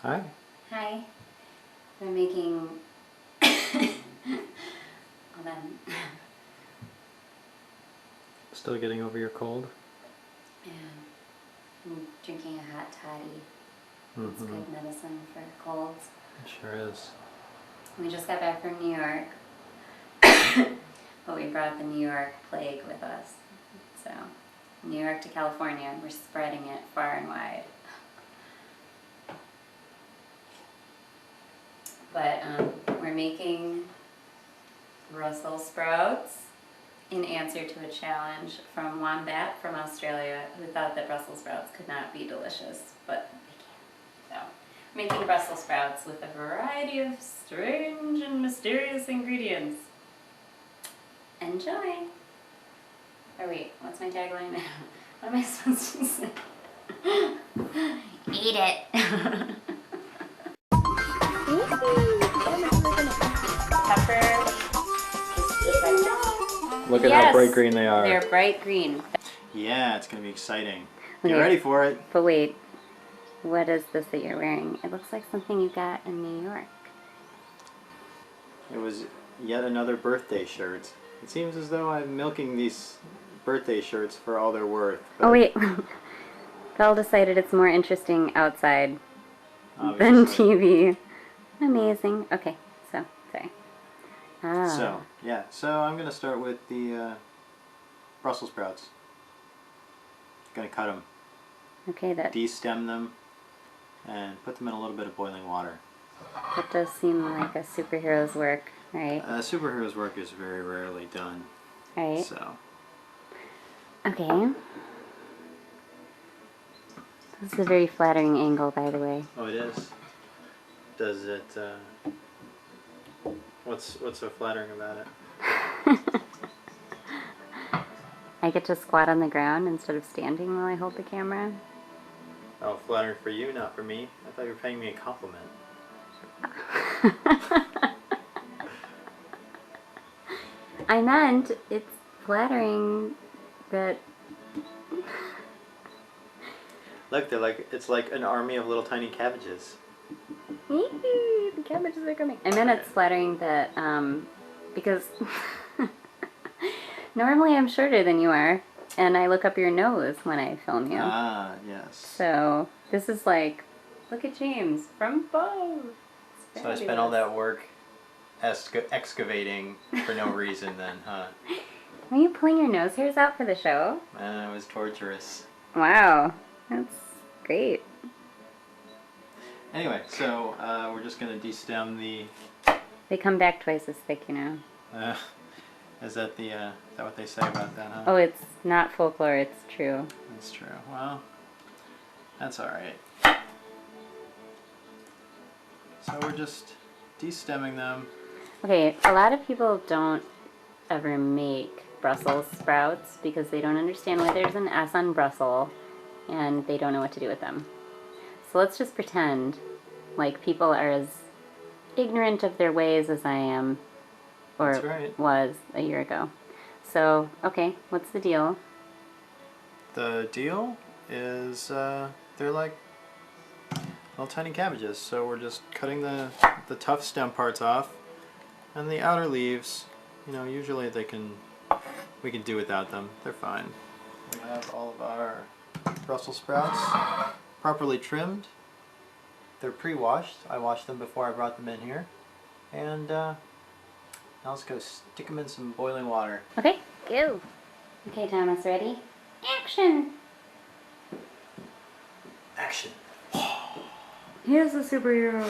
Hi. Hi. We're making... Hold on. Still getting over your cold? Yeah. I'm drinking a hot toddy. It's Mm-hmm. good medicine for colds. It sure is. We just got back from New York. But we brought the New York plague with us. So, New York to California, we're spreading it far and wide. But we're making Brussels sprouts in answer to a challenge from Wombat from Australia, who thought that Brussels sprouts could not be delicious, but they can. So, making Brussels sprouts with a variety of strange and mysterious ingredients. Enjoy! Or wait, what's my tagline now? What am I supposed to say? Eat it! Pepper. Look at how bright green they are. They're bright green. Yeah, it's going to be exciting. Okay. Get ready for it. But wait, what is this that you're wearing? It looks like something you got in New York. It was yet another birthday shirt. It seems as though I'm milking these birthday shirts for all they're worth. Oh wait, Belle decided it's more interesting outside than Obviously. TV. Amazing. Okay, so, sorry. So, yeah. So I'm going to start with the Brussels sprouts. Going to cut them. Okay, that De-stem them. And put them in a little bit of boiling water. does seem like a superhero's work, right? Superheroes' work is very rarely done. Right. So. Okay. This is a very flattering angle, by the way. Oh, it is? Does it, what's so flattering about it? I get to squat on the ground instead of standing while I hold the camera. Oh, flattering for you, not for me? I thought you were paying me a compliment. I meant it's flattering that... Look, it's like an army of little tiny cabbages. The cabbages are coming. I meant it's flattering that, because normally I'm shorter than you are, and I look up your nose when I film you. Ah, yes. So, this is like, look at James, from above. So I spent all that work excavating for no reason then, huh? Were you pulling your nose hairs out for the show? It was torturous. Wow, that's great. Anyway, so we're just going to de-stem the... They come back twice as thick, you know. Is that what they say about that, huh? Oh, it's not folklore, it's true. That's true. Well, that's alright. So we're just de-stemming them. Okay, a lot of people don't ever make Brussels sprouts because they don't understand why there's an S on Brussels and they don't know what to do with them. So let's just pretend like people are as ignorant of their ways as I am or That's right. was a year ago. So, okay, what's the deal? The deal is they're like little tiny cabbages, so we're just cutting the tough stem parts off, and the outer leaves, you know, usually we can do without them. They're fine. We have all of our Brussels sprouts properly trimmed. They're pre-washed. I washed them before I brought them in here, and now let's go stick them in some boiling water. Okay, go. Okay, Thomas, ready? Action! Action. Here's the superhero.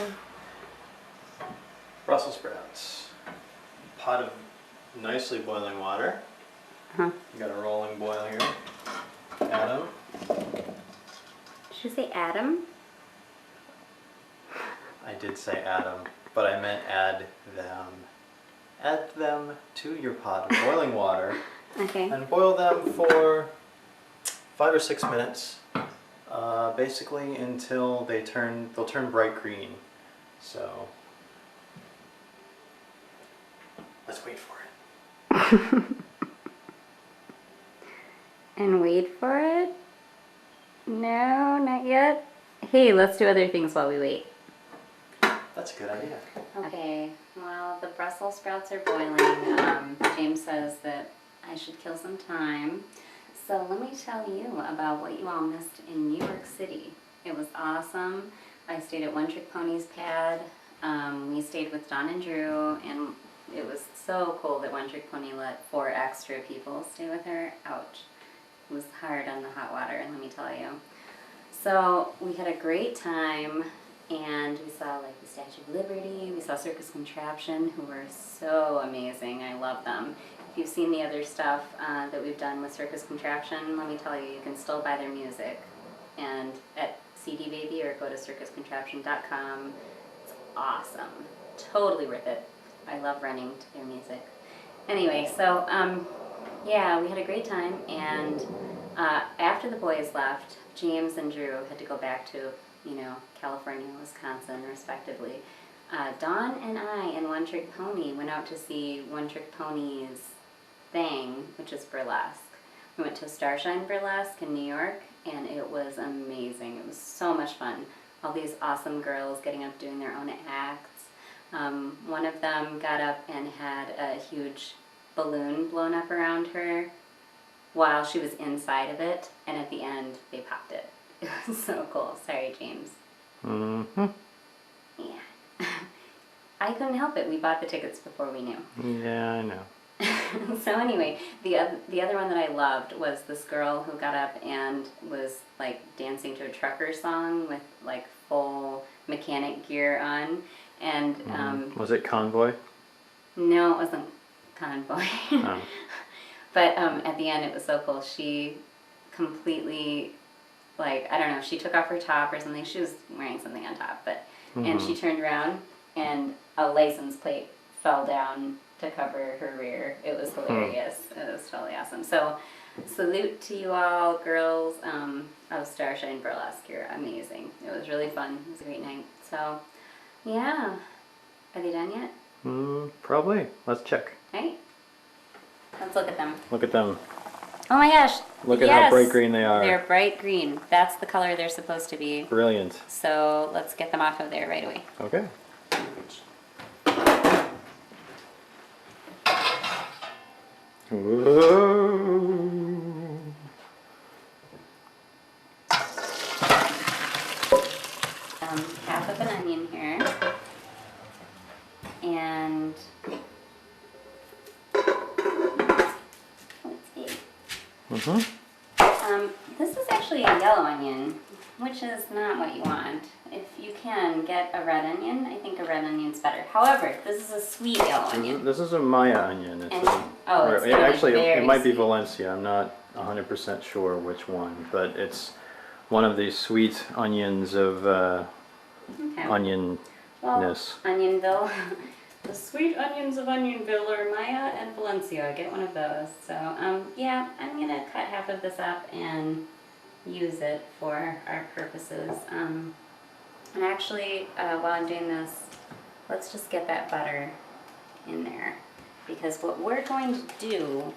Brussels sprouts. Pot of nicely boiling water. Huh. You got a rolling boil here. Add them. Did you say Adam? I did say add them, but I meant add them. Add them to your pot of boiling water. Okay. And boil them for 5 or 6 minutes. Basically until they'll turn bright green. So let's wait for it. And wait for it? No, not yet. Hey, let's do other things while we wait. That's a good idea. Okay, while the Brussels sprouts are boiling, James says that I should kill some time. So let me tell you about what you all missed in New York City. It was awesome. I stayed at One Trick Pony's pad. We stayed with Dawn and Drew, and it was so cool that One Trick Pony let 4 extra people stay with her. Ouch. It was hard on the hot water, let me tell you. So we had a great time, and we saw like the Statue of Liberty. We saw Circus Contraption, who were so amazing. I love them. If you've seen the other stuff that we've done with Circus Contraption, let me tell you, you can still buy their music. And at CD Baby or go to circuscontraption.com. It's awesome. Totally worth it. I love running to their music. Anyway, so yeah, we had a great time, and after the boys left, James and Drew had to go back to, California and Wisconsin, respectively. Dawn and I and One Trick Pony went out to see One Trick Pony's thing, which is burlesque. We went to Starshine Burlesque in New York, and it was amazing. It was so much fun. All these awesome girls getting up doing their own acts. One of them got up and had a huge balloon blown up around her while she was inside of it, and at the end they popped it. It was so cool. Sorry, James. Mm-hmm. Yeah. I couldn't help it. We bought the tickets before we knew. Yeah, I know. So anyway, the other one that I loved was this girl who got up and was like dancing to a trucker song with like full mechanic gear on, and was it Convoy? no, it wasn't Convoy. Oh. But at the end, it was so cool. She completely, like, I don't know, she took off her top or something. She was wearing something on top, but and she turned around and a license plate fell down to cover her rear. It was hilarious. It was totally awesome. So salute to you all, girls of Starshine Burlesque. You're amazing. It was really fun. It was a great night. So yeah, are they done yet? Probably. Let's check. Right? Let's look at them. Look at them. Oh my gosh. Look at how bright green they are. They're bright green. That's the color they're supposed to be. Brilliant. So let's get them off of there right away. Okay. Whoa. Half of an onion here. And let's see. This is actually a yellow onion, which is not what you want. If you can get a red onion, I think a red onion's better. However, this is a sweet yellow onion. This is a Maya onion. It's actually, it might be Valencia. I'm not 100% sure which one, but it's one of these sweet onions of onionness. Well, Onionville. The sweet onions of Onionville are Maya and Valencia. Get one of those. So, yeah, I'm going to cut half of this up and use it for our purposes. And actually, while I'm doing this, let's just get that butter in there. Because what we're going to do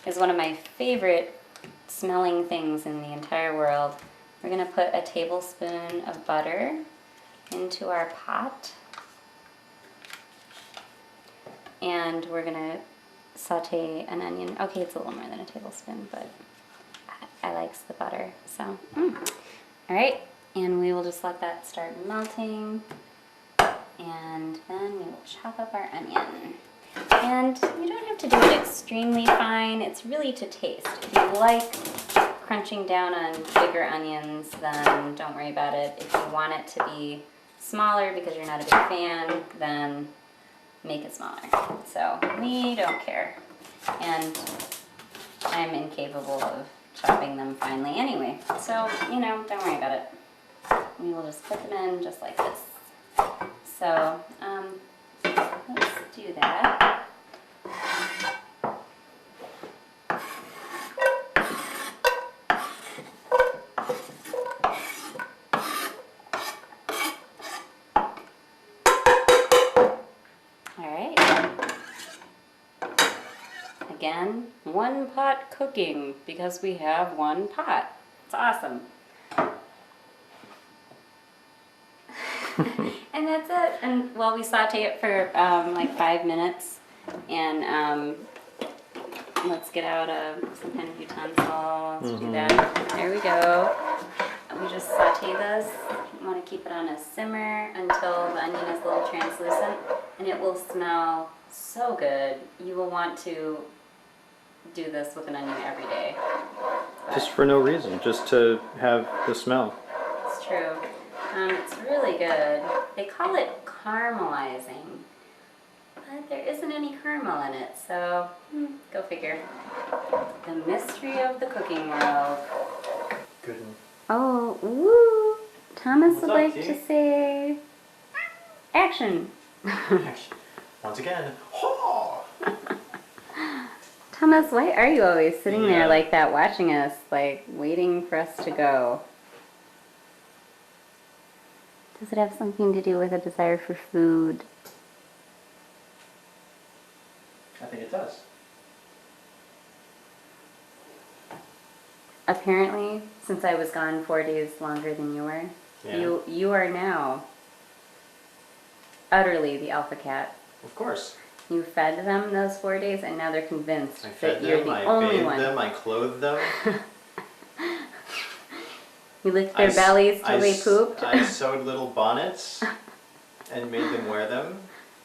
is one of my favorite smelling things in the entire world. We're going to put a tablespoon of butter into our pot. And we're going to saute an onion. Okay, it's a little more than a tablespoon, but I likes the butter. So, all right. And we will just let that start melting. And then we will chop up our onion. And you don't have to do it extremely fine. It's really to taste. If you like crunching down on bigger onions, then don't worry about it. If you want it to be smaller because you're not a big fan, then make it smaller. So we don't care. And I'm incapable of chopping them finely anyway. So, don't worry about it. We will just put them in just like this. So, let's do that. Again, one pot cooking because we have one pot. It's awesome. And that's it. And well, we saute it for like 5 minutes. And let's get out some kind of utensil to do that. There we go. We just saute this. You want to keep it on a simmer until the onion is a little translucent. And it will smell so good. You will want to do this with an onion every day. Just for no reason, just to have the smell. It's true. It's really good. They call it caramelizing, but there isn't any caramel in it, so go figure. The mystery of the cooking world. Good. Oh, woo! Thomas What's would up, like T? to say action. Action. Once again. Haw! Thomas, why are you always sitting Yeah. there like that, watching us, like waiting for us to go? Does it have something to do with a desire for food? I think it does. Apparently, since I was gone 4 days longer than you were, Yeah. you are now utterly the alpha cat. Of course. You fed them those 4 days, and now they're convinced I that fed you're them, the I only bathed one. them, I clothed them. You licked their bellies till they pooped. I sewed little bonnets and made them wear them.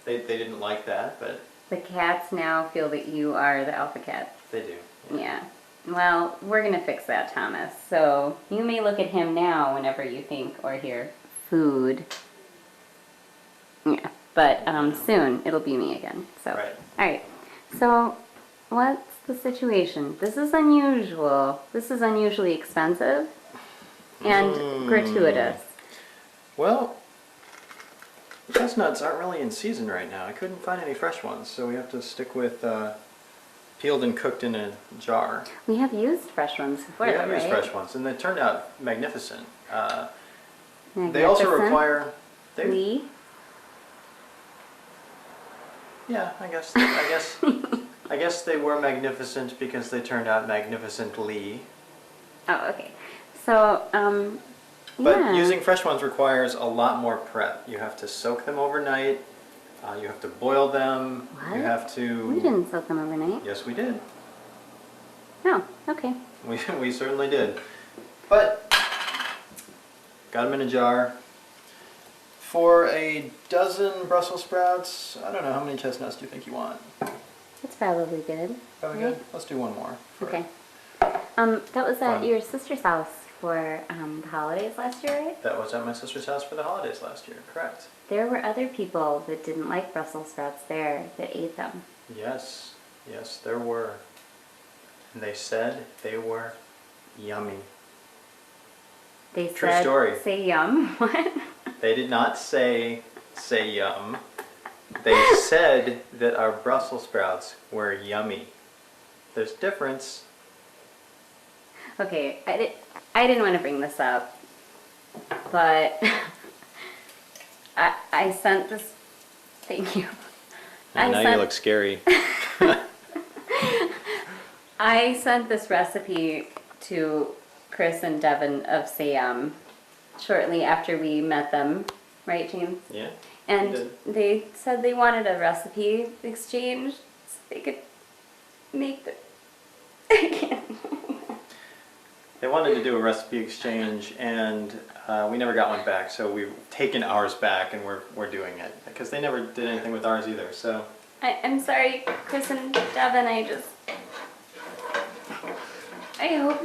They didn't like that, but The cats now feel that you are the alpha cat. they do. Yeah. Well, we're going to fix that, Thomas. So you may look at him now whenever you think or hear food. Yeah. But soon it'll be me again. So. Right. All right. So what's the situation? This is unusual. This is unusually expensive and gratuitous. Well, chestnuts aren't really in season right now. I couldn't find any fresh ones, so we have to stick with peeled and cooked in a jar. We have used fresh ones before, We though, have used right? fresh ones, and they turned out magnificent. They also require. Lee? Yeah, I guess they were magnificent because they turned out magnificently. Oh, okay. So, But yeah. using fresh ones requires a lot more prep. You have to soak them overnight. You have to boil them. What? You have to. We didn't soak them overnight. Yes, we did. Oh, okay. We certainly did. But got them in a jar. For a dozen Brussels sprouts, I don't know, how many chestnuts do you think you want? That's probably good. Probably Right? good? Let's do one more. Okay. That was at Fun. your sister's house for the holidays last year, right? That was at my sister's house for the holidays last year, correct? There were other people that didn't like Brussels sprouts there that ate them. Yes, yes, there were. And they said they were yummy. They True said, story. say yum. What? They did not say yum. They said that our Brussels sprouts were yummy. There's difference. Okay, I didn't want to bring this up, but I sent this. Thank you. And now you look scary. I sent this recipe to Chris and Devin of sayyum shortly after we met them, right, James? Yeah. And you did. they said they wanted a recipe exchange so they could make the. I can't. They wanted to do a recipe exchange, and we never got one back. So we've taken ours back, and we're doing it because they never did anything with ours either. So I'm sorry, Chris and Devin. I hope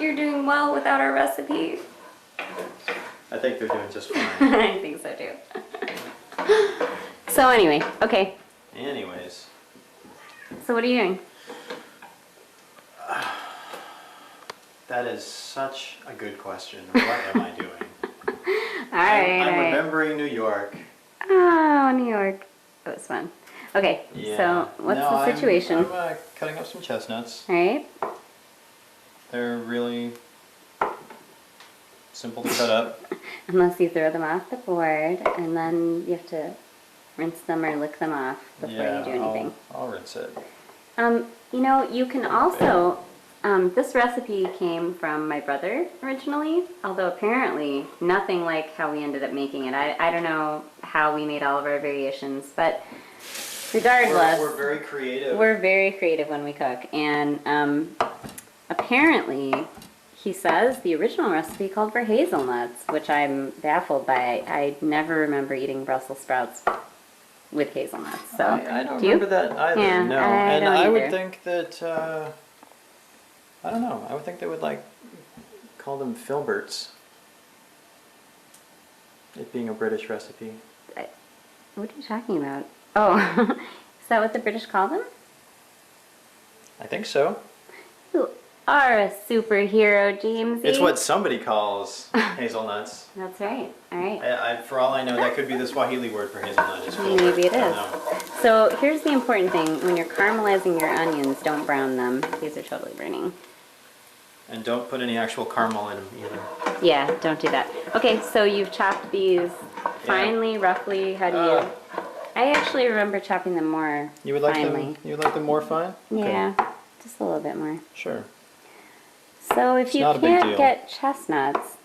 you're doing well without our recipe. I think they're doing just fine. I think so too. So anyway, okay. Anyways, So what are you doing? that is such a good question. What am I doing? All right. I'm all right. remembering New York. Oh, New York. It was fun. Okay. Yeah. So what's No, the situation? I'm cutting up some chestnuts. All right. They're really simple to cut up. Unless you throw them off the board, and then you have to rinse them or lick them off before you do anything. I'll rinse it. You know, you can also This recipe came from my brother originally, although apparently nothing like how we ended up making it. I don't know how we made all of our variations, but regardless, We're very creative. we're very creative when we cook. And apparently, he says the original recipe called for hazelnuts, which I'm baffled by. I never remember eating Brussels sprouts with hazelnuts. So I don't do you? remember that either. Yeah, no, I and don't I would either. think that I don't know. I would think they would like call them filberts. It being a British recipe. What are you talking about? Oh, is that what the British call them? I think so. You are a superhero, Jamesy. It's what somebody calls hazelnuts. That's right. All right. For all I know, that could be the Swahili word for hazelnut. Is filbert. Maybe it I is. don't know. So here's the important thing. When you're caramelizing your onions, don't brown them. These are totally burning. And don't put any actual caramel in them either. Yeah, don't do that. Okay, so you've chopped these finely, roughly. How do you... I actually remember chopping them more You would like finely. them? You would like them more fine? Yeah, just a little bit more. Sure. So if It's you not a big can't deal. get chestnuts,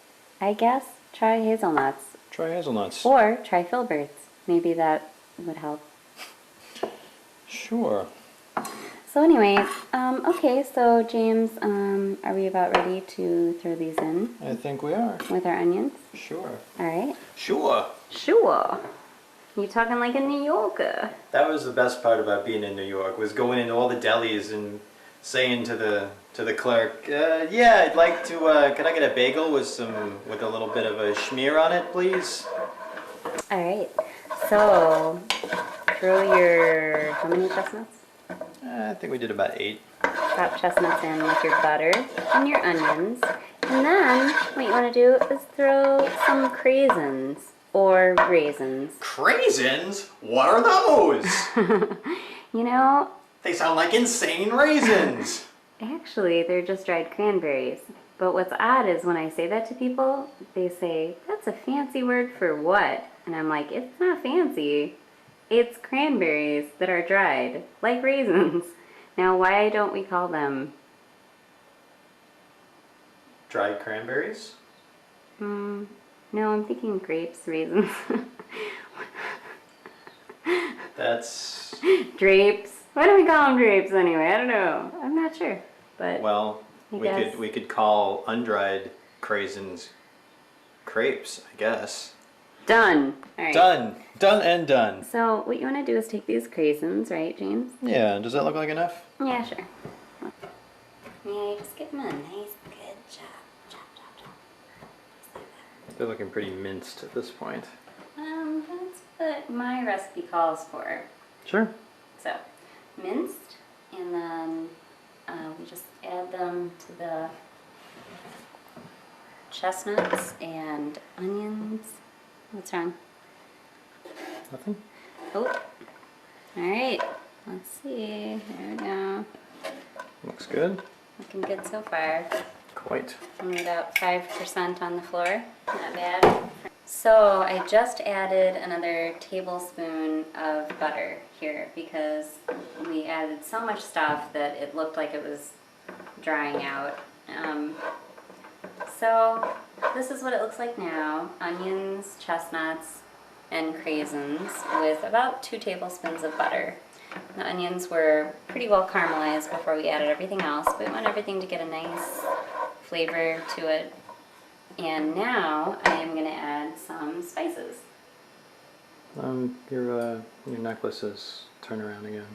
I guess try hazelnuts. Try hazelnuts. Or try filberts. Maybe that would help. Sure. So anyway, okay, so James, are we about ready to throw these in I think we are. with our onions? Sure. All right. Sure. Sure. You talking like a New Yorker. That was the best part about being in New York, was going into all the delis and saying to the clerk, yeah, I'd like to, can I get a bagel with a little bit of a schmear on it, please? All right. So throw your, how many chestnuts? I think we did about 8. Chop chestnuts in with your butter and your onions. And then what you want to do is throw some craisins or raisins. Craisins? What are those? You know, They sound like insane raisins. actually, they're just dried cranberries. But what's odd is when I say that to people, they say, that's a fancy word for what? And I'm like, it's not fancy. It's cranberries that are dried, like raisins. Now, why don't we call them? Dried cranberries? No, I'm thinking grapes, raisins. That's... Drapes. Why do we call them drapes anyway? I don't know. I'm not sure. But Well, I we guess. could call undried craisins crepes, I guess. Done. All right. Done. Done and done. So what you want to do is take these craisins, right, James? Yeah, does that look like enough? Yeah, sure. Yeah, you just give them a nice, good chop. Chop, chop, chop. Just like that. They're looking pretty minced at this point. That's what my recipe calls for. Sure. So, minced, and then we just add them to the chestnuts and onions. What's wrong? Nothing? Oh, all right. Let's see. There we go. Looks good. Looking good so far. Quite. Only about 5% on the floor. Not bad. So I just added another tablespoon of butter here because we added so much stuff that it looked like it was drying out. So this is what it looks like now. Onions, chestnuts, and craisins with about 2 tablespoons of butter. The onions were pretty well caramelized before we added everything else, but we want everything to get a nice flavor to it. And now I am going to add some spices. Your necklace is turn around again.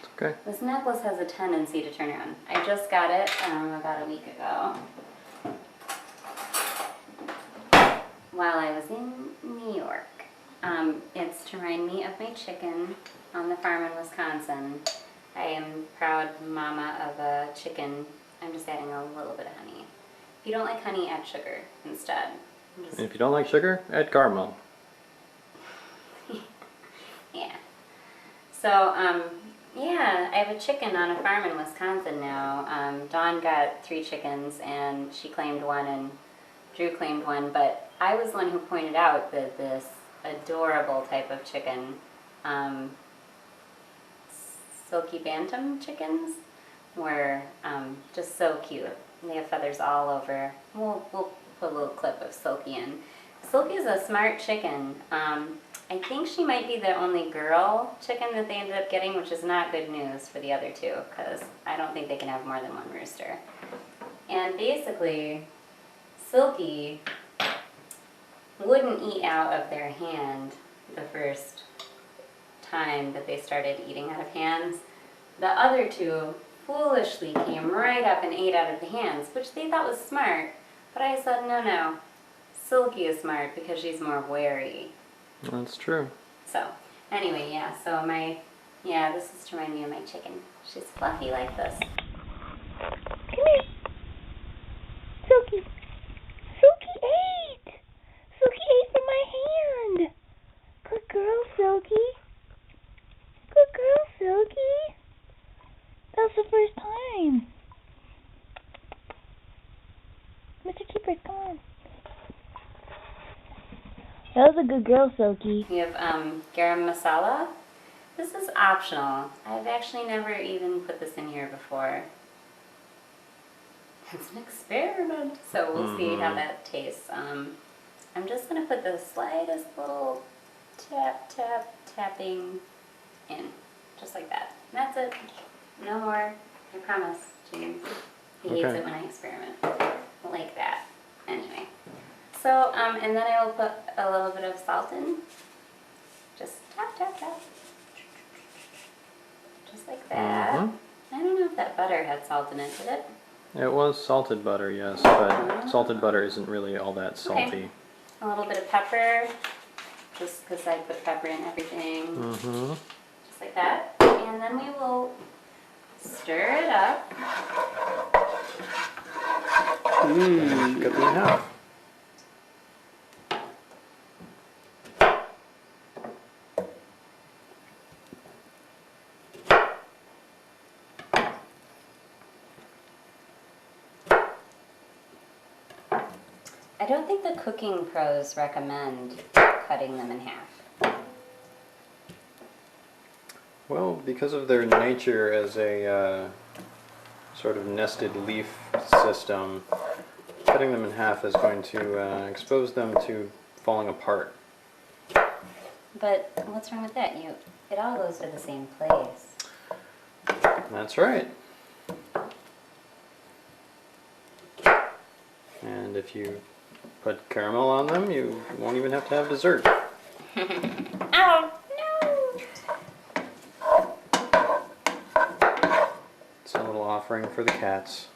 It's okay. This necklace has a tendency to turn around. I just got it about a week ago while I was in New York. It's to remind me of my chicken on the farm in Wisconsin. I am proud mama of a chicken. I'm just adding a little bit of honey. If you don't like honey, add sugar instead. And if you don't like sugar, add caramel. Yeah. So, yeah, I have a chicken on a farm in Wisconsin now. Dawn got 3 chickens, and she claimed 1, and Drew claimed 1, but I was the one who pointed out that this adorable type of chicken silky bantam chickens were just so cute. They have feathers all over. We'll put a little clip of Silky in. Silky is a smart chicken. I think she might be the only girl chicken that they ended up getting, which is not good news for the other two, because I don't think they can have more than one rooster. And basically, Silky wouldn't eat out of their hand the first time that they started eating out of hands. The other two foolishly came right up and ate out of the hands, which they thought was smart. But I said, no, Silky is smart because she's more wary. That's true. So, anyway, yeah, so this is to remind me of my chicken. She's fluffy like this. Come here. Silky. Silky ate. Silky ate from my hand. Good girl, Silky. Good girl, Silky. That was the first time. Mr. Keeper, come on. That was a good girl, Silky. We have garam masala. This is optional. I've actually never even put this in here before. It's an experiment, so we'll see how that tastes. I'm just going to put the slightest little tapping in, just like that. And that's it. No more. I promise, James. He hates it when I experiment. Like that. Anyway. So, and then I will put a little bit of salt in. Just tap. Just like that. I don't know if that butter had salt in it, did it? It was salted butter, yes, but salted butter isn't really all that salty. Okay. A little bit of pepper, just because I put pepper in everything. Just like that. And then we will stir it up. Cut me in half. I don't think the cooking pros recommend cutting them in half. Well, because of their nature as a sort of nested leaf system, cutting them in half is going to expose them to falling apart. But what's wrong with that? It all goes to the same place. That's right. And if you put caramel on them, you won't even have to have dessert. Oh, no! It's a little offering for the cats.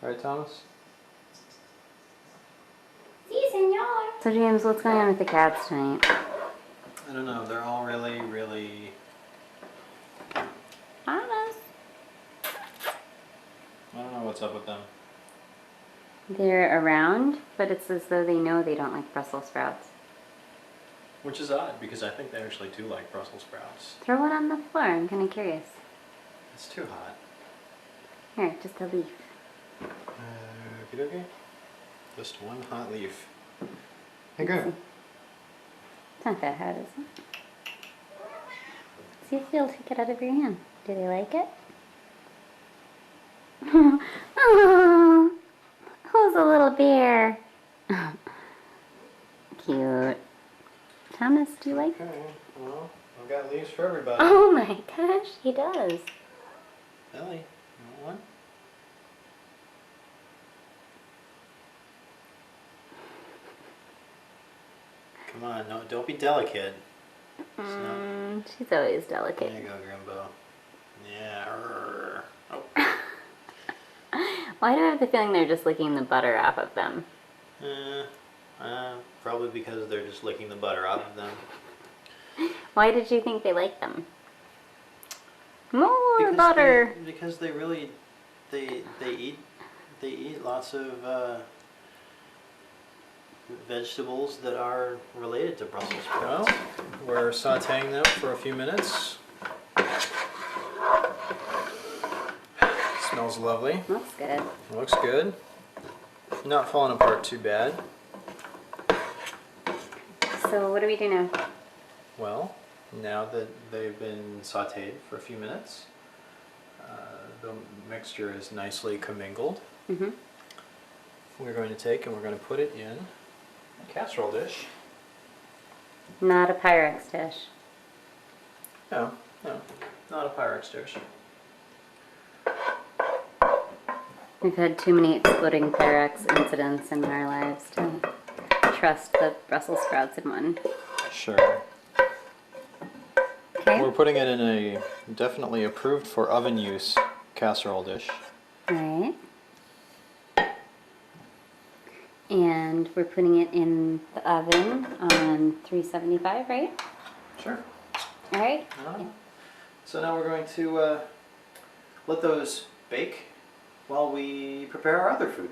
Right, Thomas? Si, senor. So, James, what's going on with the cats tonight? I don't know. They're all really Thomas. I don't know what's up with them. They're around, but it's as though they know they don't like Brussels sprouts. Which is odd, because I think they actually do like Brussels sprouts. Throw one on the floor. I'm kind of curious. It's too hot. Here, just a leaf. Okie dokie. Just one hot leaf. Hey, go. It's not that hot, is it? See if you'll take it out of your hand. Do they like it? Oh, who's a little bear? Cute. Thomas, do you like it? Okay, well, I've got leaves for everybody. Oh my gosh, he does. Ellie, you want one? Come on, no, don't be delicate. She's always delicate. There you go, Grimbo. Yeah. Oh. Why do I have the feeling they're just licking the butter off of them? Probably because they're just licking the butter off of them. Why did you think they liked them? More butter. Because they really, they eat lots of vegetables that are related to Brussels sprouts. Well, we're sautéing them for a few minutes. Smells lovely. Looks good. Looks good. Not falling apart too bad. So what do we do now? Well, Now that they've been sauteed for a few minutes, the mixture is nicely commingled. Mm-hmm. We're going to take and we're going to put it in a casserole dish. Not a Pyrex dish. No, not a Pyrex dish. We've had too many exploding Pyrex incidents in our lives to trust the Brussels sprouts in one. Sure. Okay. We're putting it in a definitely approved for oven use casserole dish. Alright. And we're putting it in the oven on 375, right? Sure. Alright. So now we're going to let those bake while we prepare our other food.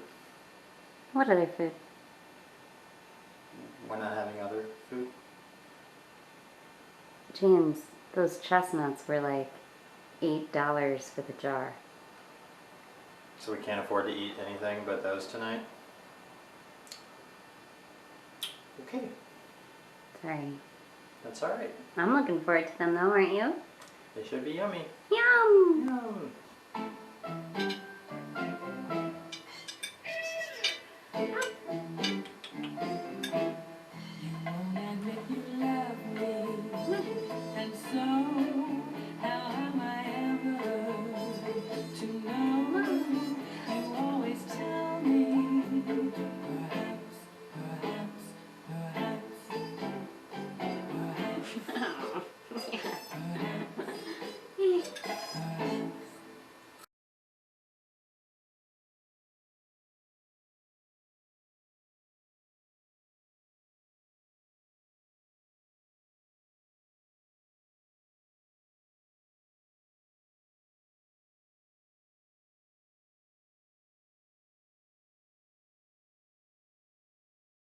What other food? We're not having other food. James, those chestnuts were like $8 for the jar. So we can't afford to eat anything but those tonight? Okay, Sorry. that's alright. I'm looking forward to them though, aren't you? They should be yummy. Yum! Yum.